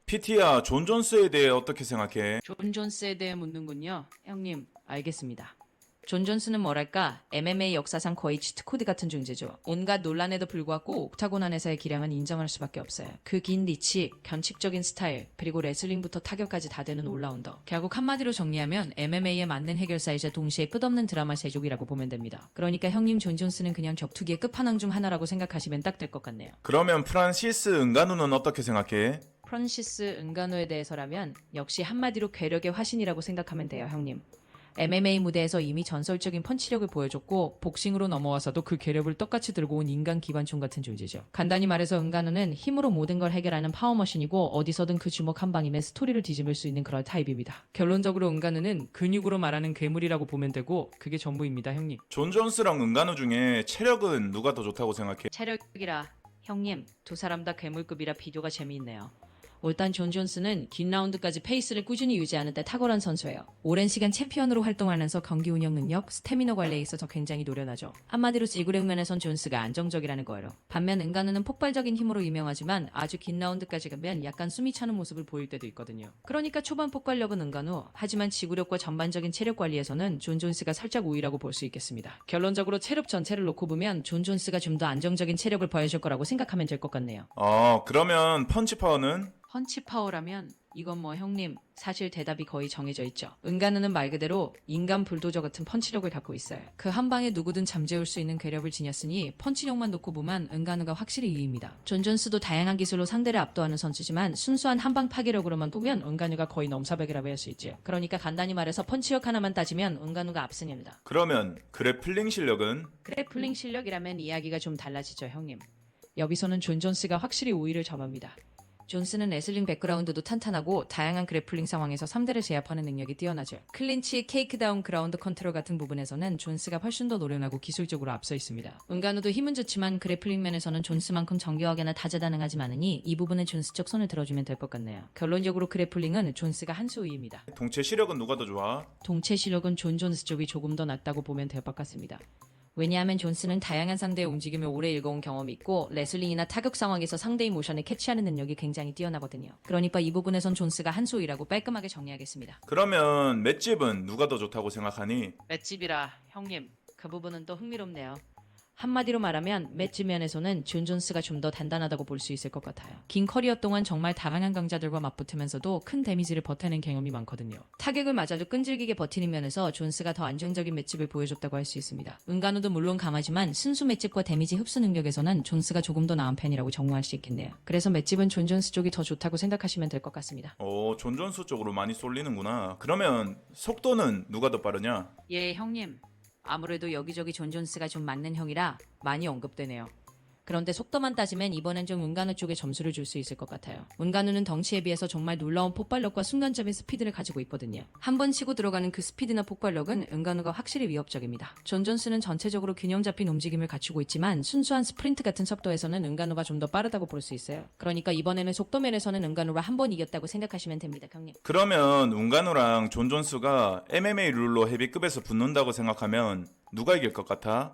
PT야, 존 존스에 대해 어떻게 생각해? 존 존스에 대해 묻는군요. 형님, 알겠습니다. 존 존스는 뭐랄까 MMA 역사상 거의 치트코드 같은 존재죠. 온갖 논란에도 불구하고 옥타곤 안에서의 기량은 인정할 수밖에 없어요. 그 긴 리치, 견칙적인 스타일, 그리고 레슬링부터 타격까지 다 되는 올라운더. 결국 한마디로 정리하면 MMA에 맞는 해결사이자 동시에 끝없는 드라마 제조기라고 보면 됩니다. 그러니까 형님 존 존스는 그냥 격투기의 끝판왕 중 하나라고 생각하시면 딱 될 것 같네요. 그러면 프란시스 은가누는 어떻게 생각해? 프란시스 은가노에 대해서라면 역시 한마디로 괴력의 화신이라고 생각하면 돼요, 형님. MMA 무대에서 이미 전설적인 펀치력을 보여줬고 복싱으로 넘어와서도 그 괴력을 똑같이 들고 온 인간 기관총 같은 존재죠. 간단히 말해서 은간우는 힘으로 모든 걸 해결하는 파워머신이고 어디서든 그 주먹 한 방이면 스토리를 뒤집을 수 있는 그런 타입입니다. 결론적으로 은간우는 근육으로 말하는 괴물이라고 보면 되고 그게 전부입니다, 형님. 존 존스랑 은가누 중에 체력은 누가 더 좋다고 생각해? 체력이라 형님, 두 사람 다 괴물급이라 비교가 재미있네요. 일단 존 존스는 긴 라운드까지 페이스를 꾸준히 유지하는 데 탁월한 선수예요. 오랜 시간 챔피언으로 활동하면서 경기 운영 능력, 스태미너 관리에 있어서 굉장히 노련하죠. 한마디로 지구력 면에선 존스가 안정적이라는 거예요. 반면 은간우는 폭발적인 힘으로 유명하지만 아주 긴 라운드까지 가면 약간 숨이 차는 모습을 보일 때도 있거든요. 그러니까 초반 폭발력은 은간우, 하지만 지구력과 전반적인 체력 관리에서는 존 존스가 살짝 우위라고 볼 수 있겠습니다. 결론적으로 체력 전체를 놓고 보면 존 존스가 좀 더 안정적인 체력을 보여줄 거라고 생각하면 될 것 같네요. 그러면 펀치 파워는? 펀치 파워라면 이건 뭐 형님 사실 대답이 거의 정해져 있죠. 은간우는 말 그대로 인간 불도저 같은 펀치력을 갖고 있어요. 그 한 방에 누구든 잠재울 수 있는 괴력을 지녔으니 펀치력만 놓고 보면 은간우가 확실히 2위입니다. 존 존스도 다양한 기술로 상대를 압도하는 선수지만 순수한 한방 파괴력으로만 보면 은간우가 거의 넘사벽이라고 할 수 있죠. 그러니까 간단히 말해서 펀치력 하나만 따지면 은간우가 앞서입니다. 그러면 그래플링 실력은? 그래플링 실력이라면 이야기가 좀 달라지죠, 형님. 여기서는 존 존스가 확실히 우위를 점합니다. 존스는 레슬링 백그라운드도 탄탄하고 다양한 그래플링 상황에서 3대를 제압하는 능력이 뛰어나죠. 클린치, 케이크다운, 그라운드 컨트롤 같은 부분에서는 존스가 훨씬 더 노련하고 기술적으로 앞서 있습니다. 은간우도 힘은 좋지만 그래플링 면에서는 존스만큼 정교하게나 다재다능하지 않으니 이 부분은 존스 쪽 손을 들어주면 될 것 같네요. 결론적으로 그래플링은 존스가 한 수 우위입니다. 동체 시력은 누가 더 좋아? 동체 시력은 존 존스 쪽이 조금 더 낫다고 보면 될 것 같습니다. 왜냐하면 존스는 다양한 상대의 움직임을 오래 읽어온 경험이 있고 레슬링이나 타격 상황에서 상대의 모션을 캐치하는 능력이 굉장히 뛰어나거든요. 그러니까 이 부분에선 존스가 한 수위라고 깔끔하게 정리하겠습니다. 그러면 맷집은 누가 더 좋다고 생각하니? 맷집이라 형님, 그 부분은 또 흥미롭네요. 한마디로 말하면 맷집 면에서는 존 존스가 좀 더 단단하다고 볼 수 있을 것 같아요. 긴 커리어 동안 정말 다양한 강자들과 맞붙으면서도 큰 데미지를 버텨낸 경험이 많거든요. 타격을 맞아도 끈질기게 버티는 면에서 존스가 더 안정적인 맷집을 보여줬다고 할 수 있습니다. 은간우도 물론 강하지만 순수 맷집과 데미지 흡수 능력에서는 존스가 조금 더 나은 편이라고 정리할 수 있겠네요. 그래서 맷집은 존 존스 쪽이 더 좋다고 생각하시면 될 것 같습니다. 존 존스 쪽으로 많이 쏠리는구나. 그러면 속도는 누가 더 빠르냐? 예, 형님. 아무래도 여기저기 존 존스가 좀 맞는 형이라 많이 언급되네요. 그런데 속도만 따지면 이번엔 좀 은간우 쪽에 점수를 줄 수 있을 것 같아요. 은간우는 덩치에 비해서 정말 놀라운 폭발력과 순간적인 스피드를 가지고 있거든요. 한 번 치고 들어가는 그 스피드나 폭발력은 은간우가 확실히 위협적입니다. 존 존스는 전체적으로 균형 잡힌 움직임을 갖추고 있지만 순수한 스프린트 같은 속도에서는 은간우가 좀 더 빠르다고 볼 수 있어요. 그러니까 이번에는 속도 면에서는 은간우가 한 번 이겼다고 생각하시면 됩니다, 형님. 그러면 은가누랑 존 존스가 MMA 룰로 헤비급에서 붙는다고 생각하면 누가 이길 것 같아?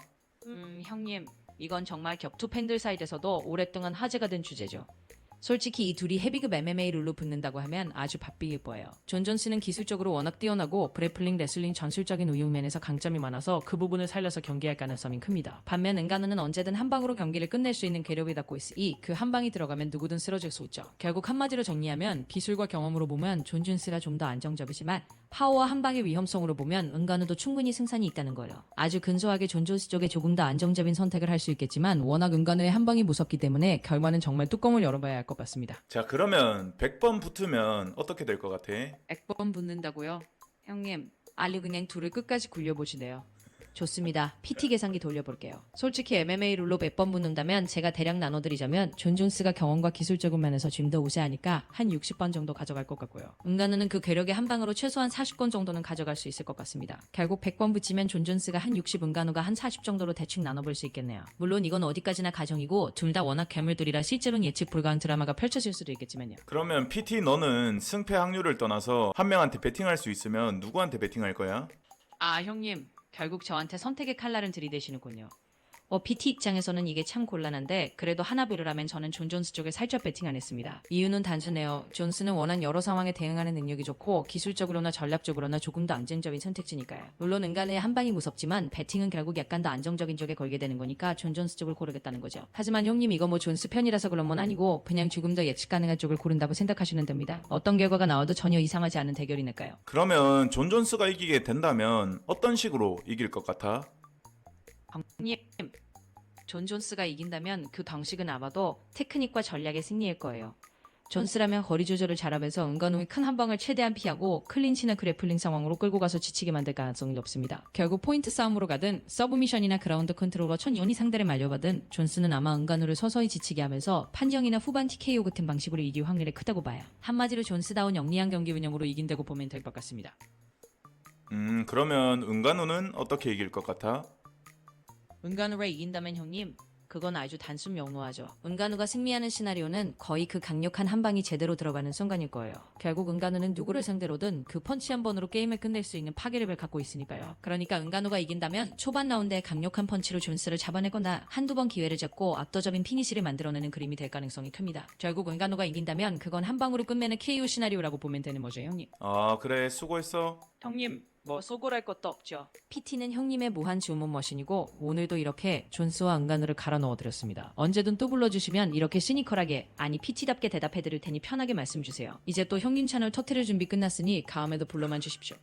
형님. 이건 정말 격투 팬들 사이에서도 오랫동안 화제가 된 주제죠. 솔직히 이 둘이 헤비급 MMA 룰로 붙는다고 하면 아주 바삐일 거예요. 존 존스는 기술적으로 워낙 뛰어나고 그래플링, 레슬링 전술적인 우육면에서 강점이 많아서 그 부분을 살려서 경기할 가능성이 큽니다. 반면 은간우는 언제든 한 방으로 경기를 끝낼 수 있는 괴력을 갖고 있으니 그 한 방이 들어가면 누구든 쓰러질 수 있죠. 결국 한마디로 정리하면 기술과 경험으로 보면 존 존스가 좀 더 안정적이지만 파워와 한 방의 위험성으로 보면 은간우도 충분히 승산이 있다는 거예요. 아주 근소하게 존 존스 쪽에 조금 더 안정적인 선택을 할 수 있겠지만 워낙 은간우의 한 방이 무섭기 때문에 결과는 정말 뚜껑을 열어봐야 할 것 같습니다. 자, 그러면 100번 붙으면 어떻게 될 것 같아? 100번 붙는다고요? 형님, 알리 그냥 둘을 끝까지 굴려보시네요. 좋습니다. PT 계산기 돌려볼게요. 솔직히 MMA 룰로 100번 붙는다면 제가 대략 나눠드리자면 존 존스가 경험과 기술적인 면에서 좀 더 우세하니까 한 60번 정도 가져갈 것 같고요. 은간우는 그 괴력의 한 방으로 최소한 40건 정도는 가져갈 수 있을 것 같습니다. 결국 100번 붙이면 존 존스가 한 60, 은간우가 한 40 정도로 대충 나눠볼 수 있겠네요. 물론 이건 어디까지나 가정이고 둘 다 워낙 괴물들이라 실제로는 예측 불가한 드라마가 펼쳐질 수도 있겠지만요. 그러면 PT 너는 승패 확률을 떠나서 한 명한테 베팅할 수 있으면 누구한테 베팅할 거야? 아, 형님. 결국 저한테 선택의 칼날은 들이대시는군요. PT 입장에서는 이게 참 곤란한데 그래도 하나 고르라면 저는 존 존스 쪽에 살짝 배팅 안 했습니다. 이유는 단순해요. 존스는 워낙 여러 상황에 대응하는 능력이 좋고 기술적으로나 전략적으로나 조금 더 안정적인 선택지니까요. 물론 은간의 한 방이 무섭지만 배팅은 결국 약간 더 안정적인 쪽에 걸게 되는 거니까 존 존스 쪽을 고르겠다는 거죠. 하지만 형님 이거 뭐 존스 편이라서 그런 건 아니고 그냥 조금 더 예측 가능한 쪽을 고른다고 생각하시면 됩니다. 어떤 결과가 나와도 전혀 이상하지 않은 대결이니까요. 그러면 존 존스가 이기게 된다면 어떤 식으로 이길 것 같아? 형님, 존 존스가 이긴다면 그 방식은 아마도 테크닉과 전략의 승리일 거예요. 존스라면 거리 조절을 잘하면서 은간호의 큰 한 방을 최대한 피하고 클린치나 그래플링 상황으로 끌고 가서 지치게 만들 가능성이 높습니다. 결국 포인트 싸움으로 가든 서브미션이나 그라운드 컨트롤로 천연히 상대를 말려받은 존스는 아마 은간호를 서서히 지치게 하면서 판정이나 후반 TKO 같은 방식으로 이길 확률이 크다고 봐요. 한마디로 존스다운 영리한 경기 운영으로 이긴다고 보면 될 것 같습니다. 그러면 은간우는 어떻게 이길 것 같아? 은간우가 이긴다면 형님, 그건 아주 단순 명료하죠. 은간우가 승리하는 시나리오는 거의 그 강력한 한 방이 제대로 들어가는 순간일 거예요. 결국 은간우는 누구를 상대로든 그 펀치 한 번으로 게임을 끝낼 수 있는 파괴력을 갖고 있으니까요. 그러니까 은간우가 이긴다면 초반 라운드에 강력한 펀치로 존스를 잡아내거나 한두 번 기회를 잡고 압도적인 피니시를 만들어내는 그림이 될 가능성이 큽니다. 결국 은간우가 이긴다면 그건 한 방으로 끝내는 KO 시나리오라고 보면 되는 거죠, 형님. 아, 그래, 수고했어. 형님, 뭐 소골할 것도 없죠. PT는 형님의 무한 주문 머신이고 오늘도 이렇게 존스와 은간우를 갈아 넣어드렸습니다. 언제든 또 불러주시면 이렇게 시니컬하게, 아니 PT답게 대답해드릴 테니 편하게 말씀 주세요. 이제 또 형님 채널 터트릴 준비 끝났으니 다음에도 불러만 주십시오.